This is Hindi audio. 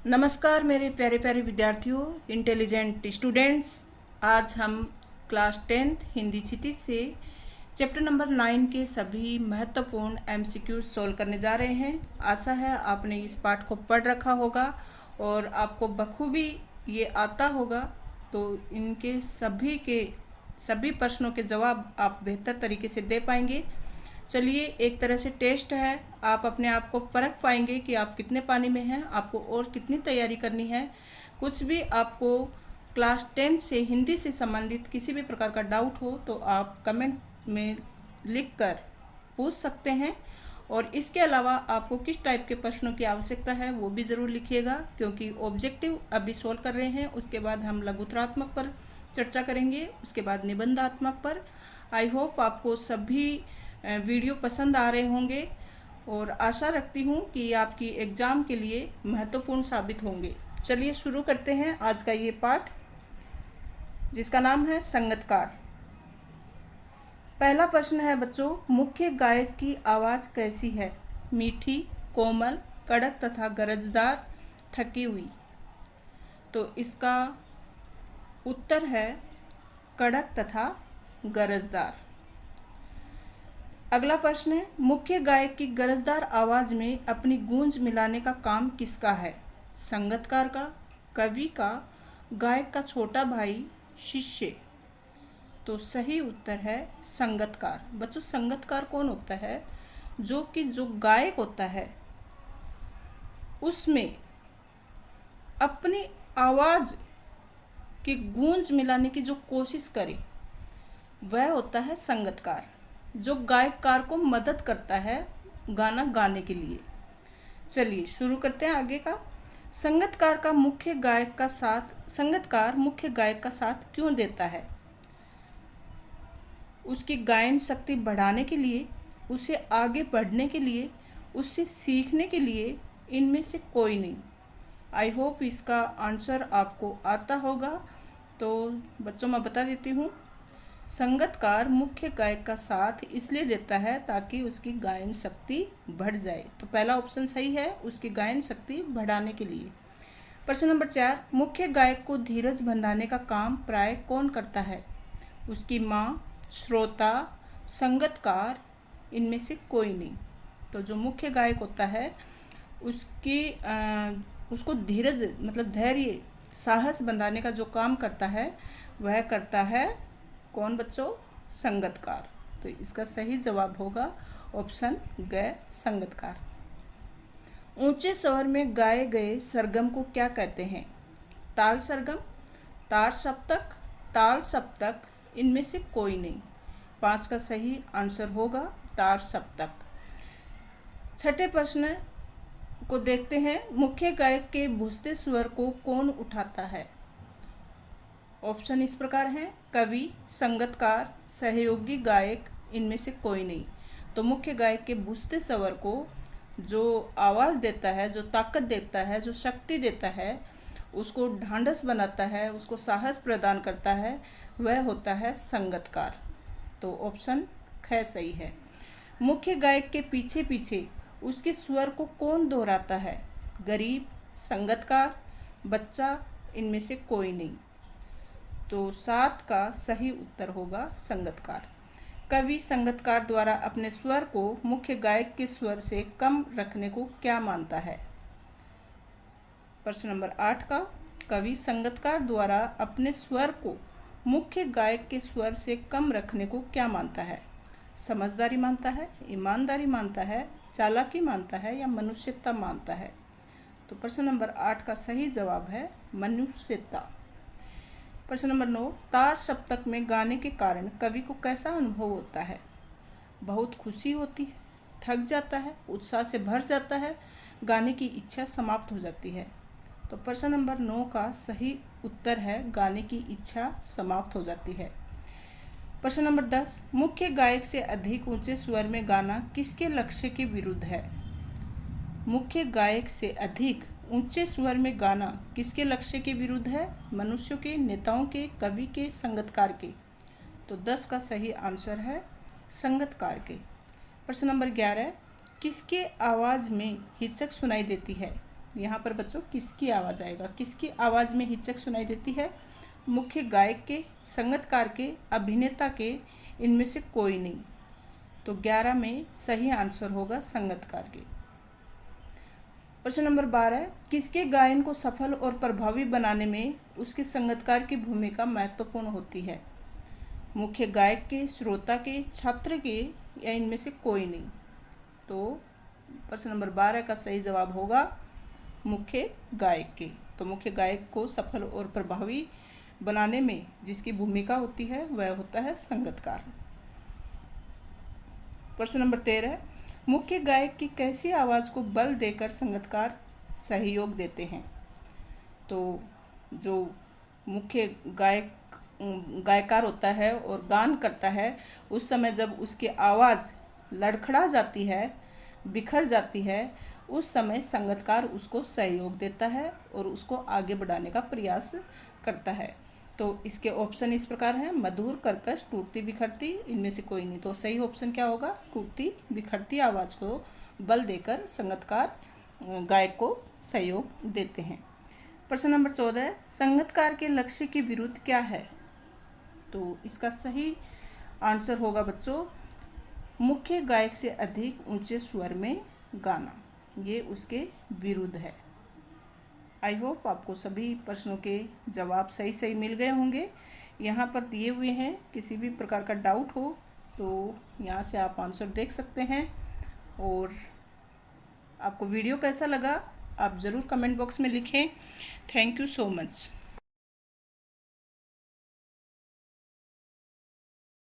नमस्कार मेरे प्यारे प्यारे विद्यार्थियों, इंटेलिजेंट स्टूडेंट्स। आज हम क्लास 10th हिंदी क्षितिज से चैप्टर नंबर 9 के सभी महत्वपूर्ण एमसीक्यू सॉल्व करने जा रहे हैं। आशा है आपने इस पाठ को पढ़ रखा होगा और आपको बखूबी ये आता होगा, तो इनके सभी प्रश्नों के जवाब आप बेहतर तरीके से दे पाएंगे। चलिए, एक तरह से टेस्ट है, आप अपने आप को परख पाएंगे कि आप कितने पानी में हैं, आपको और कितनी तैयारी करनी है। कुछ भी आपको क्लास 10 से हिंदी से संबंधित किसी भी प्रकार का डाउट हो तो आप कमेंट में लिख कर पूछ सकते हैं। और इसके अलावा आपको किस टाइप के प्रश्नों की आवश्यकता है वो भी ज़रूर लिखिएगा, क्योंकि ऑब्जेक्टिव अभी सोल्व कर रहे हैं। उसके बाद हम लघुत्रात्मक पर चर्चा करेंगे, उसके बाद निबंधात्मक पर। आई होप आपको सभी वीडियो पसंद आ रहे होंगे और आशा रखती हूँ कि आपकी एग्ज़ाम के लिए महत्वपूर्ण साबित होंगे। चलिए शुरू करते हैं आज का ये पाठ, जिसका नाम है संगतकार। पहला प्रश्न है बच्चों, मुख्य गायक की आवाज़ कैसी है? मीठी, कोमल, कड़क तथा गरजदार, थकी हुई। तो इसका उत्तर है कड़क तथा गरजदार। अगला प्रश्न है, मुख्य गायक की गरजदार आवाज़ में अपनी गूंज मिलाने का काम किसका है? संगतकार का, कवि का, गायक का छोटा भाई, शिष्य। तो सही उत्तर है संगतकार। बच्चों, संगतकार कौन होता है? जो गायक होता है उसमें अपनी आवाज़ की गूंज मिलाने की जो कोशिश करे वह होता है संगतकार, जो गायककार को मदद करता है गाना गाने के लिए। चलिए शुरू करते हैं आगे का। संगतकार मुख्य गायक का साथ क्यों देता है? उसकी गायन शक्ति बढ़ाने के लिए, उसे आगे बढ़ने के लिए, उससे सीखने के लिए, इनमें से कोई नहीं। आई होप इसका आंसर आपको आता होगा। तो बच्चों, मैं बता देती हूँ, संगतकार मुख्य गायक का साथ इसलिए देता है ताकि उसकी गायन शक्ति बढ़ जाए। तो पहला ऑप्शन सही है, उसकी गायन शक्ति बढ़ाने के लिए। प्रश्न नंबर 4, मुख्य गायक को धीरज बंधाने का काम प्राय कौन करता है? उसकी माँ, श्रोता, संगतकार, इनमें से कोई नहीं। तो जो मुख्य गायक होता है उसको धीरज मतलब धैर्य, साहस बंधाने का जो काम करता है वह करता है कौन बच्चों? संगतकार। तो इसका सही जवाब होगा ऑप्शन ग, संगतकार। ऊंचे स्वर में गाए गए सरगम को क्या कहते हैं? ताल सरगम, तार सप्तक, ताल सप्तक, इनमें से कोई नहीं। 5 का सही आंसर होगा तार सप्तक। छठे प्रश्न को देखते हैं, मुख्य गायक के भूसते स्वर को कौन उठाता है? ऑप्शन इस प्रकार हैं, कवि, संगतकार, सहयोगी गायक, इनमें से कोई नहीं। तो मुख्य गायक के भूसते स्वर को जो आवाज़ देता है, जो ताकत देता है, जो शक्ति देता है, उसको ढांढस बनाता है, उसको साहस प्रदान करता है, वह होता है संगतकार। तो ऑप्शन ख सही है। मुख्य गायक के पीछे पीछे उसके स्वर को कौन दोहराता है? गरीब, संगतकार, बच्चा, इनमें से कोई नहीं। तो 7 का सही उत्तर होगा संगतकार। कवि संगतकार द्वारा अपने स्वर को मुख्य गायक के स्वर से कम रखने को क्या मानता है? प्रश्न नंबर 8 का, कवि संगतकार द्वारा अपने स्वर को मुख्य गायक के स्वर से कम रखने को क्या मानता है? समझदारी मानता है, ईमानदारी मानता है, चालाकी मानता है या मनुष्यता मानता है? तो प्रश्न नंबर 8 का सही जवाब है मनुष्यता। प्रश्न नंबर 9, तार सप्तक में गाने के कारण कवि को कैसा अनुभव होता है? बहुत खुशी होती है, थक जाता है, उत्साह से भर जाता है, गाने की इच्छा समाप्त हो जाती है। तो प्रश्न नंबर 9 का सही उत्तर है गाने की इच्छा समाप्त हो जाती है। प्रश्न नंबर 10, मुख्य गायक से अधिक ऊंचे स्वर में गाना किसके लक्ष्य के विरुद्ध है? मुख्य गायक से अधिक ऊंचे स्वर में गाना किसके लक्ष्य के विरुद्ध है? मनुष्यों के, नेताओं के, कवि के, संगतकार के। तो 10 का सही आंसर है संगतकार के। प्रश्न नंबर 11, किसके आवाज़ में हिचक सुनाई देती है? यहाँ पर बच्चों किसकी आवाज़ आएगा, किसकी आवाज़ में हिचक सुनाई देती है? मुख्य गायक के, संगीतकार के, अभिनेता के, इनमें से कोई नहीं। तो 11 में सही आंसर होगा संगीतकार के। प्रश्न नंबर 12, किसके गायन को सफल और प्रभावी बनाने में उसके संगीतकार की भूमिका महत्वपूर्ण होती है? मुख्य गायक के, श्रोता के, छात्र के, या इनमें से कोई नहीं? तो प्रश्न नंबर 12 का सही जवाब होगा मुख्य गायक के। तो मुख्य गायक को सफल और प्रभावी बनाने में जिसकी भूमिका होती है वह होता है संगीतकार। प्रश्न नंबर 13, मुख्य गायक की कैसी आवाज़ को बल देकर संगीतकार सहयोग देते हैं? तो जो मुख्य गायकार होता है और गान करता है, उस समय जब उसकी आवाज़ लड़खड़ा जाती है, बिखर जाती है, उस समय संगीतकार उसको सहयोग देता है और उसको आगे बढ़ाने का प्रयास करता है। तो इसके ऑप्शन इस प्रकार हैं: मधुर, कर्कश, टूटती बिखरती, इनमें से कोई नहीं। तो सही ऑप्शन क्या होगा? टूटती बिखरती आवाज़ को बल देकर संगीतकार गायक को सहयोग देते हैं। प्रश्न नंबर 14, संगीतकार के लक्ष्य के विरुद्ध क्या है? तो इसका सही आंसर होगा बच्चों मुख्य गायक से अधिक ऊंचे स्वर में गाना, ये उसके विरुद्ध है। आई होप आपको सभी प्रश्नों के जवाब सही सही मिल गए होंगे। यहाँ पर दिए हुए हैं, किसी भी प्रकार का डाउट हो तो यहाँ से आप आंसर देख सकते हैं। और आपको वीडियो कैसा लगा आप ज़रूर कमेंट बॉक्स में लिखें। Thank you so much.